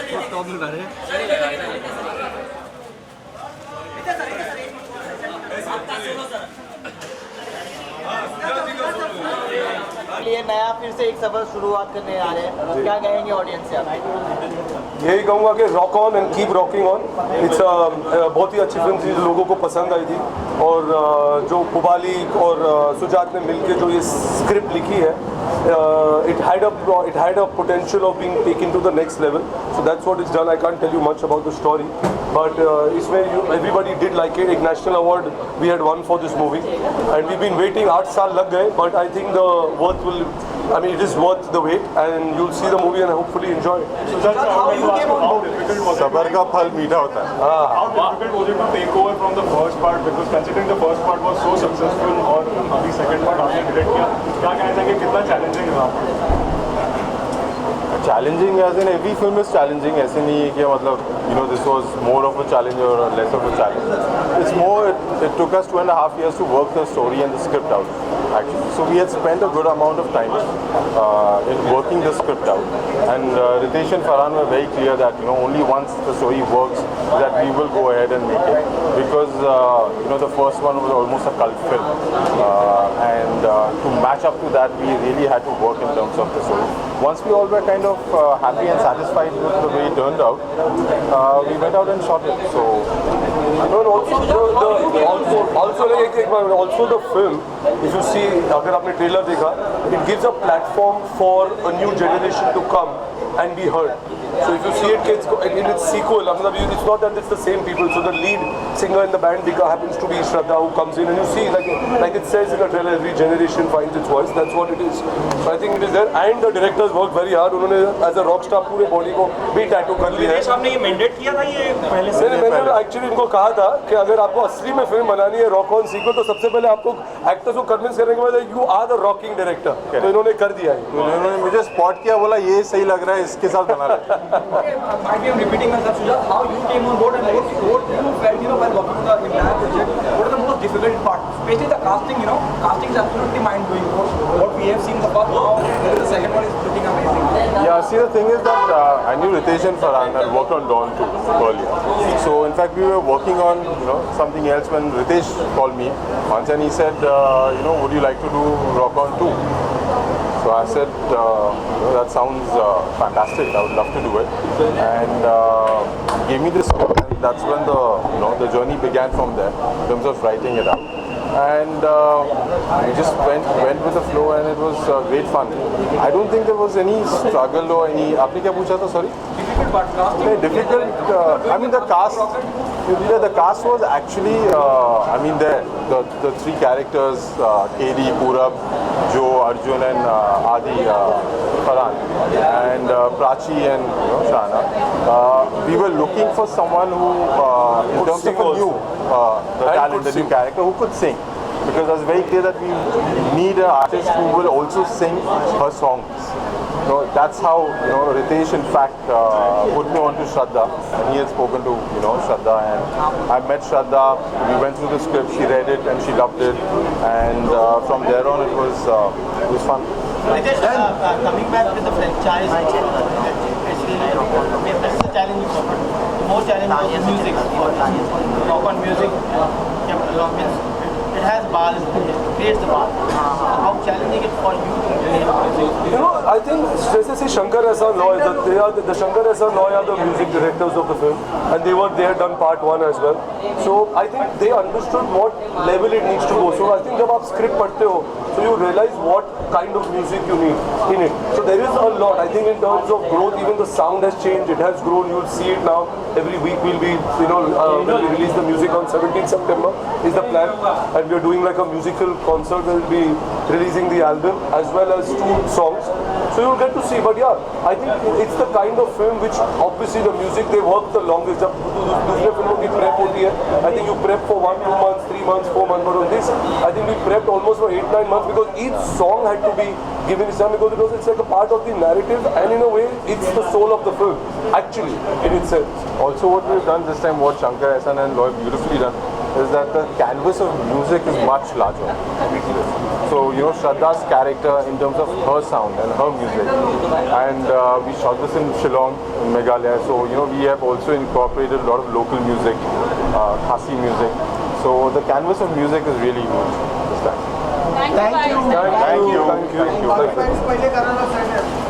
ये नया फिर से एक सफर शुरुआत करने आ रहे हैं, क्या कहेंगे ऑडियंस से आप? यही कहूँगा कि rock on and keep rocking on. It's बहुत ही अच्छी फिल्म थी जो लोगों को पसंद आई थी, और जो पुबाली और सुजात ने मिलकर जो ये स्क्रिप्ट लिखी है, it had a potential of being taken to the next level. So that's what it's done. I can't tell you much about the story, but everybody did like it. A national award we had won for this movie, and we've been waiting 8 साल लग गए, but I think the worth will. I mean, it is worth the wait, and you'll see the movie and hopefully enjoy it. So that's how difficult was it? सबर का फल मीठा होता है. How difficult was it to take over from the first part? Because considering the first part was so successful, और अभी second part आपने direct किया, क्या कहना है कि कितना challenging रहा? Challenging as in every film is challenging. ऐसे नहीं है कि मतलब this was more of a challenge or less of a challenge. It's more. It took us 2.5 years to work the story and the script out. Actually, so we had spent a good amount of time in working the script out, and Ritesh and Farhan were very clear that only once the story works that we will go ahead and make it, because the first one was almost a cult film, and to match up to that we really had to work in terms of the story. Once we all were kind of happy and satisfied with the way it turned out, we went out and shot it. So also the film, if you see, अगर आपने trailer देखा, it gives a platform for a new generation to come and be heard. So if you see it, in its sequel, it's not that it's the same people. So the lead singer in the band happens to be Shraddha, who comes in, and you see, like it says in the trailer, every generation finds its voice. That's what it is. So I think it is there. And the directors worked very hard. उन्होंने as a rock star पूरे body को भी tattoo कर लिया है. हमने ये mandate किया था ये पहले से. मैंने actually इनको कहा था कि अगर आपको असली में फिल्म बनानी है रॉक ऑन सीक्वल, तो सबसे पहले आपको एक्टर्स को कन्विंस करने के बाद you are the rocking director. तो इन्होंने कर दिया है. उन्होंने मुझे स्पॉट किया, बोला ये सही लग रहा है, इसके साथ बना रहे. Might be repeating myself, Shujaat, how you came on board and what you felt, while working on the entire project, what is the most difficult part? Especially the casting, casting is absolutely mind-blowing. What we have seen the first now, the second one is looking amazing. Yeah, see, the thing is that I knew Ritesh and Farhan had worked on Dawn too earlier. So in fact we were working on something else when Ritesh called me once and he said, would you like to do Rock On 2? So I said, that sounds fantastic. I would love to do it. And he gave me this script, and that's when the journey began from there in terms of writing it out. And we just went with the flow, and it was great fun. I don't think there was any struggle or any. आपने क्या पूछा था? Sorry. Difficult part, casting. Difficult. I mean the cast. Yeah, the cast was actually. The three characters: KD, Purab, Joe, Arjun, and Adi, Farhan, and Prachi and Shana. We were looking for someone who, in terms of a new talent, the new character, who could sing. Because it was very clear that we need an artist who will also sing her songs. That's how Ritesh in fact put me on to Shraddha, and he had spoken to Shraddha, and I met Shraddha. We went through the script, she read it and she loved it, and from there on it was fun. Ritesh, coming back with the franchise, especially this is a challenge. The more challenge is music. Rock on music, it has bars, it creates the bar. How challenging it for you to create music? I think जैसे Shankar Ehsaan Loy, the Shankar Ehsaan Loy are the music directors of the film, and they had done part 1 as well. So I think they understood what level it needs to go. So I think जब आप script पढ़ते हो, so you realize what kind of music you need in it. So there is a lot. I think in terms of growth, even the sound has changed. It has grown. You'll see it now. Every week we'll be, when we release the music on 17th September is the plan, and we're doing like a musical concert. We'll be releasing the album as well as 2 songs. So you'll get to see. But yeah, I think it's the kind of film which obviously the music they work the longest. जब दूसरे फिल्मों की prep होती है, I think you prep for 1, 2 months, 3 months, 4 months. But on this, I think we prepped almost for 8, 9 months, because each song had to be given its time, because it's like a part of the narrative, and in a way, it's the soul of the film, actually, in itself. Also, what we've done this time, what Shankar Ehsaan and Loy beautifully done, is that the canvas of music is much larger. So, you know, Shraddha's character in terms of her sound and her music. And we shot this in Shillong, in Meghalaya. So, you know, we have also incorporated a lot of local music, Khasi music. So the canvas of music is really huge this time. Thank you. Thank you. Thank you. पहिले करायला